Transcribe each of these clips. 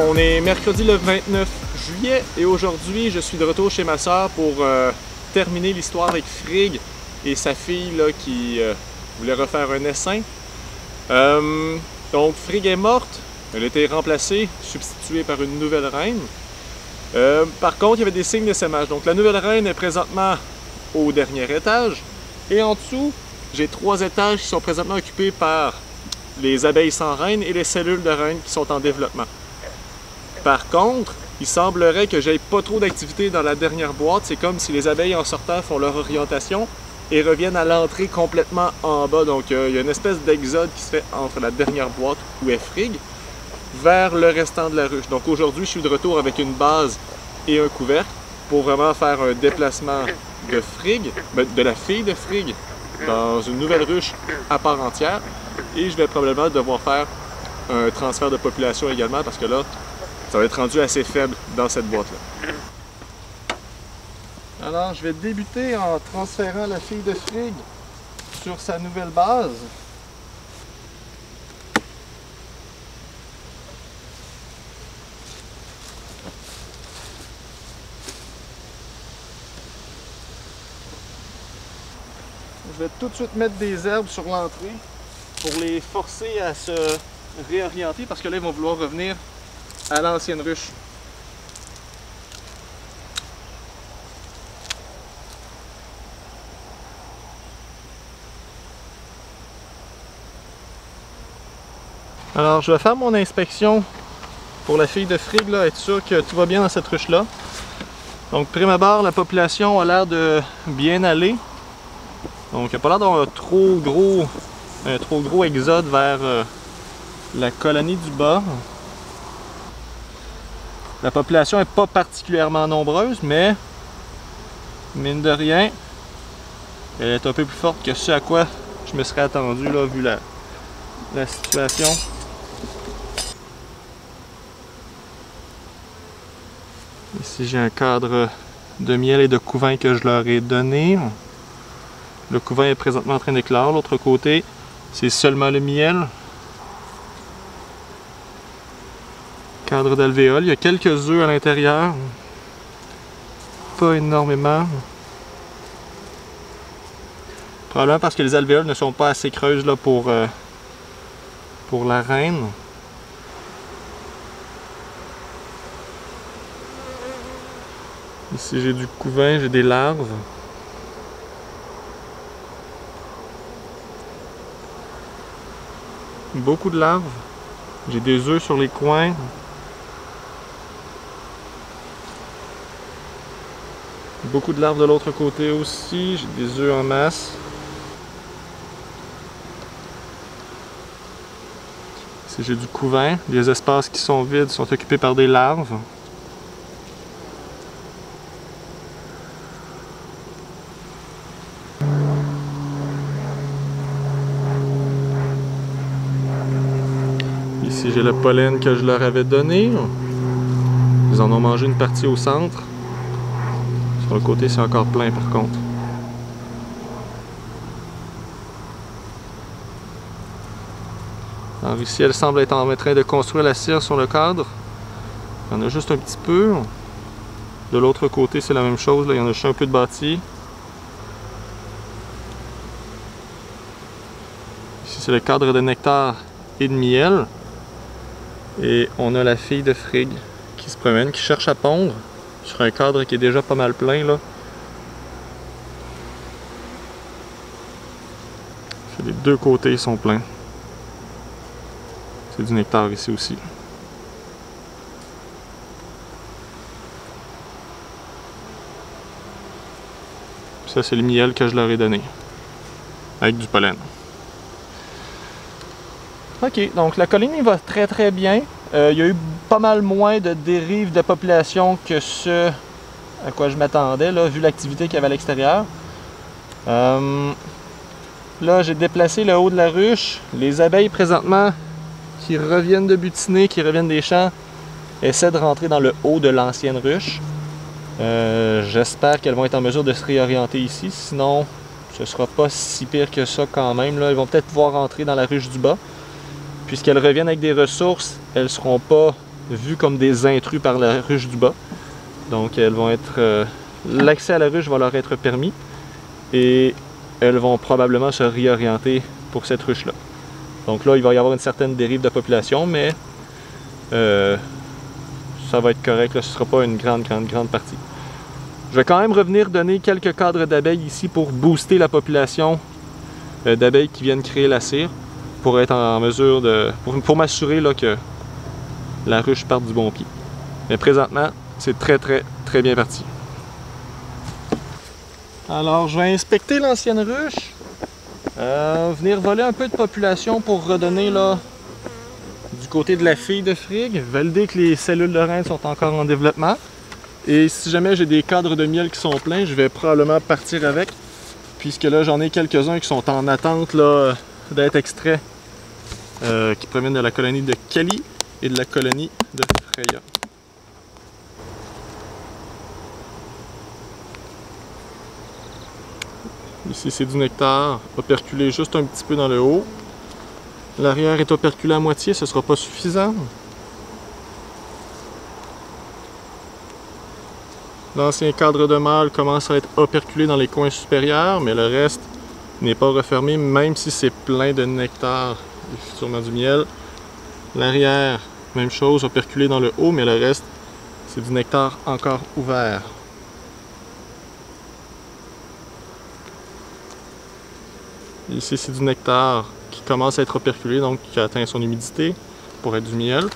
On est mercredi le 29 juillet et aujourd'hui je suis de retour chez ma soeur pour terminer l'histoire avec Frigg et sa fille là, qui voulait refaire un essaim. Donc Frigg est morte, elle a été remplacée, substituée par une nouvelle reine. Par contre, il y avait des signes d'essaimage. Donc la nouvelle reine est présentement au dernier étage et en dessous, j'ai 3 étages qui sont présentement occupés par les abeilles sans reine et les cellules de reine qui sont en développement. Par contre, il semblerait que j'aie pas trop d'activité dans la dernière boîte. C'est comme si les abeilles en sortant font leur orientation et reviennent à l'entrée complètement en bas. Donc il y a une espèce d'exode qui se fait entre la dernière boîte où est Frigg vers le restant de la ruche. Donc aujourd'hui, je suis de retour avec une base et un couvercle pour vraiment faire un déplacement de Frigg, de la fille de Frigg, dans une nouvelle ruche à part entière. Et je vais probablement devoir faire un transfert de population également parce que là, ça va être rendu assez faible dans cette boîte-là. Alors, je vais débuter en transférant la fille de Frigg sur sa nouvelle base. Je vais tout de suite mettre des herbes sur l'entrée pour les forcer à se réorienter parce que là, ils vont vouloir revenir à l'ancienne ruche. Alors, je vais faire mon inspection pour la fille de Frigg, là, être sûr que tout va bien dans cette ruche-là. Donc, prime abord, la population a l'air de bien aller. Donc, il n'y a pas l'air d'avoir un trop gros exode vers la colonie du bas. La population n'est pas particulièrement nombreuse, mais mine de rien, elle est un peu plus forte que ce à quoi je me serais attendu, là, vu la situation. Ici, j'ai un cadre de miel et de couvain que je leur ai donné. Le couvain est présentement en train d'éclore. L'autre côté, c'est seulement le miel. Cadre d'alvéole. Il y a quelques œufs à l'intérieur. Pas énormément. Probablement parce que les alvéoles ne sont pas assez creuses là, pour la reine. Ici, j'ai du couvain, j'ai des larves. Beaucoup de larves. J'ai des œufs sur les coins. Beaucoup de larves de l'autre côté aussi. J'ai des œufs en masse. Ici, j'ai du couvain. Les espaces qui sont vides sont occupés par des larves. Ici, j'ai le pollen que je leur avais donné. Ils en ont mangé une partie au centre. Sur le côté, c'est encore plein par contre. Alors ici, elle semble être en train de construire la cire sur le cadre. Il y en a juste un petit peu. De l'autre côté, c'est la même chose. Là, il y en a juste un peu de bâti. Ici, c'est le cadre de nectar et de miel. Et on a la fille de Frigg qui se promène, qui cherche à pondre sur un cadre qui est déjà pas mal plein là. Les deux côtés sont pleins. C'est du nectar ici aussi. Ça, c'est le miel que je leur ai donné avec du pollen. Ok, donc la colonie va très très bien. Il y a eu pas mal moins de dérives de population que ce à quoi je m'attendais, vu l'activité qu'il y avait à l'extérieur. Là, j'ai déplacé le haut de la ruche. Les abeilles présentement qui reviennent de butiner, qui reviennent des champs, essaient de rentrer dans le haut de l'ancienne ruche. J'espère qu'elles vont être en mesure de se réorienter ici, sinon ce sera pas si pire que ça quand même. Là. Elles vont peut-être pouvoir rentrer dans la ruche du bas. Puisqu'elles reviennent avec des ressources, elles ne seront pas vus comme des intrus par la ruche du bas. Donc elles vont être... l'accès à la ruche va leur être permis et elles vont probablement se réorienter pour cette ruche-là. Donc là, il va y avoir une certaine dérive de population, mais ça va être correct, là, ce ne sera pas une grande partie. Je vais quand même revenir donner quelques cadres d'abeilles ici pour booster la population d'abeilles qui viennent créer la cire, pour être en mesure de... pour m'assurer que la ruche parte du bon pied. Mais présentement, c'est très bien parti. Alors, je vais inspecter l'ancienne ruche, venir voler un peu de population pour redonner là du côté de la fille de Frigg, valider que les cellules de reine sont encore en développement. Et si jamais j'ai des cadres de miel qui sont pleins, je vais probablement partir avec, puisque là j'en ai quelques-uns qui sont en attente d'être extraits, qui proviennent de la colonie de Kali et de la colonie de Freya. Ici c'est du nectar operculé juste un petit peu dans le haut. L'arrière est operculé à moitié, ce ne sera pas suffisant. L'ancien cadre de mâle commence à être operculé dans les coins supérieurs, mais le reste n'est pas refermé, même si c'est plein de nectar et sûrement du miel. L'arrière, même chose, operculé dans le haut, mais le reste, c'est du nectar encore ouvert. Ici, c'est du nectar qui commence à être operculé, donc qui atteint son humidité pour être du miel.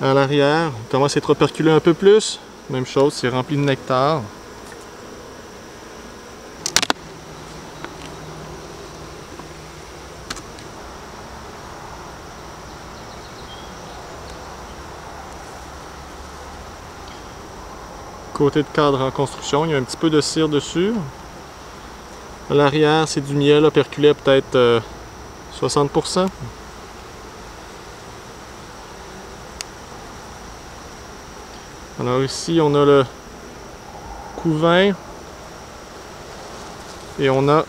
À l'arrière, on commence à être operculé un peu plus. Même chose, c'est rempli de nectar. Côté de cadre en construction, il y a un petit peu de cire dessus. À l'arrière, c'est du miel operculé à peut-être 60%. Alors ici, on a le couvain et on a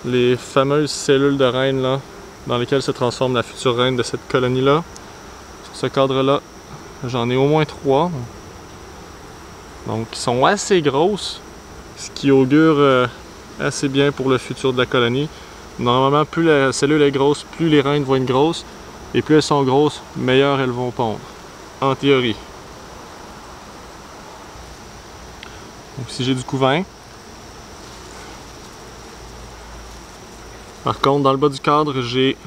les fameuses cellules de reine là, dans lesquelles se transforme la future reine de cette colonie-là. Sur ce cadre-là, j'en ai au moins 3. Donc, ils sont assez grosses, ce qui augure assez bien pour le futur de la colonie. Normalement, plus la cellule est grosse, plus les reines vont être grosses. Et plus elles sont grosses, meilleures elles vont pondre. En théorie. Donc, si j'ai du couvain. Par contre, dans le bas du cadre, j'ai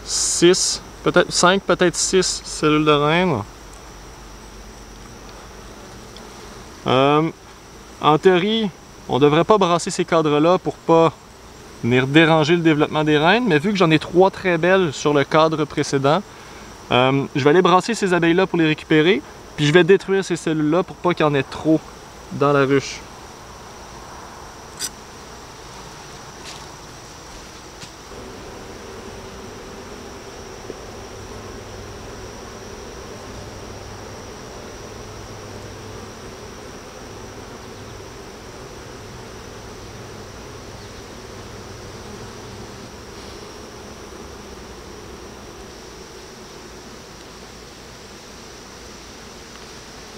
6, peut-être 5, peut-être 6 cellules de reine. En théorie, on ne devrait pas brasser ces cadres-là pour pas venir déranger le développement des reines, mais vu que j'en ai 3 très belles sur le cadre précédent, je vais aller brasser ces abeilles-là pour les récupérer, puis je vais détruire ces cellules-là pour pas qu'il y en ait trop dans la ruche.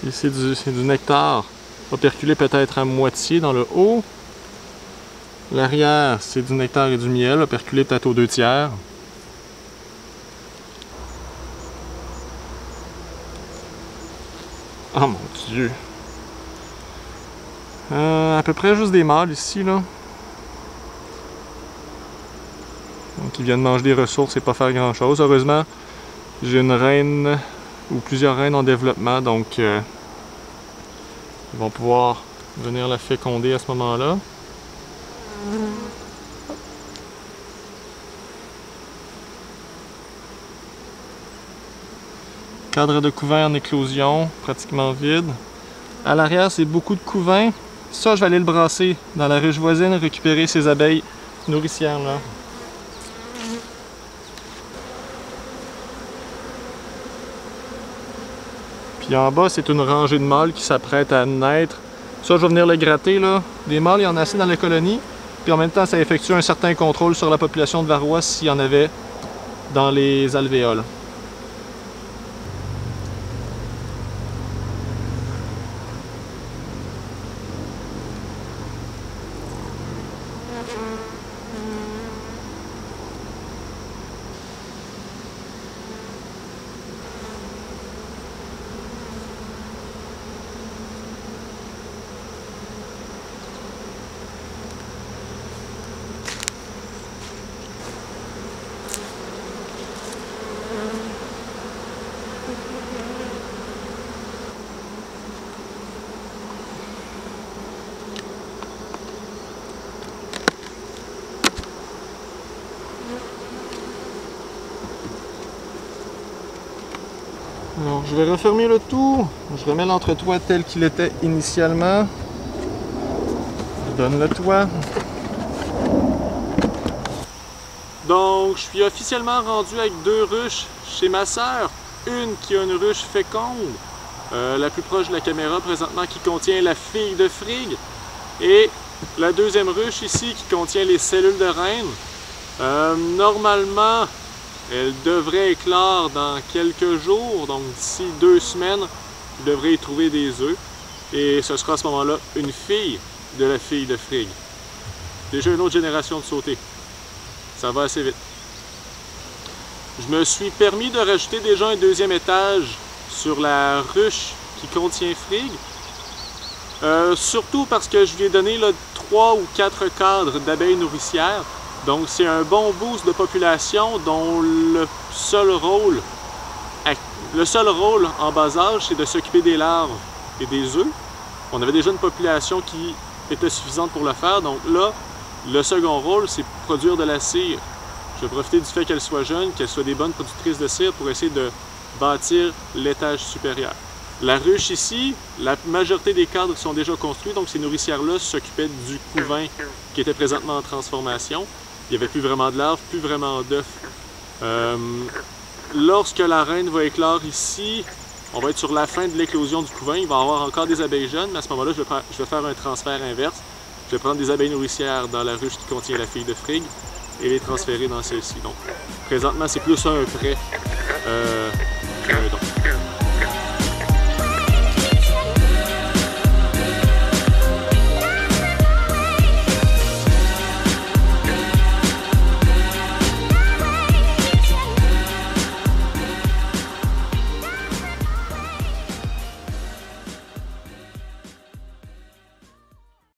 Ici, c'est du nectar operculé peut-être à moitié dans le haut. L'arrière, c'est du nectar et du miel, operculé peut-être aux 2/3. Oh mon Dieu! À peu près juste des mâles ici, là. Donc, ils viennent manger des ressources et pas faire grand-chose. Heureusement, j'ai une reine ou plusieurs reines en développement, donc ils vont pouvoir venir la féconder à ce moment-là. Cadre de couvain en éclosion, pratiquement vide. À l'arrière, c'est beaucoup de couvain. Ça, je vais aller le brasser dans la ruche voisine, récupérer ces abeilles nourricières là. Puis en bas, c'est une rangée de mâles qui s'apprête à naître. Ça, je vais venir le gratter là. Des mâles, il y en a assez dans la colonie. Puis en même temps, ça effectue un certain contrôle sur la population de varroa s'il y en avait dans les alvéoles. Alors, je vais refermer le tout. Je remets l'entretoit tel qu'il était initialement. Je donne le toit. Donc, je suis officiellement rendu avec 2 ruches chez ma sœur. Une qui a une ruche féconde, la plus proche de la caméra présentement, qui contient la fille de Frigg. Et la deuxième ruche ici qui contient les cellules de reine. Normalement, elle devrait éclore dans quelques jours, donc d'ici 2 semaines, je devrais y trouver des œufs. Et ce sera à ce moment-là une fille de la fille de Frigg. Déjà une autre génération de sauter. Ça va assez vite. Je me suis permis de rajouter déjà un 2e étage sur la ruche qui contient Frigg. Surtout parce que je lui ai donné là, 3 ou 4 cadres d'abeilles nourricières. Donc c'est un bon boost de population dont le seul rôle en bas âge, c'est de s'occuper des larves et des œufs. On avait déjà une population qui était suffisante pour le faire. Donc là, le second rôle, c'est produire de la cire. Je vais profiter du fait qu'elle soit jeune, qu'elle soit des bonnes productrices de cire pour essayer de bâtir l'étage supérieur. La ruche ici, la majorité des cadres sont déjà construits, donc ces nourricières-là s'occupaient du couvain qui était présentement en transformation. Il n'y avait plus vraiment de larves, plus vraiment d'œufs. Lorsque la reine va éclore ici, on va être sur la fin de l'éclosion du couvain. Il va y avoir encore des abeilles jeunes, mais à ce moment-là, je vais faire un transfert inverse. Je vais prendre des abeilles nourricières dans la ruche qui contient la fille de Frigg et les transférer dans celle-ci. Donc, présentement, c'est plus un prêt qu'un don.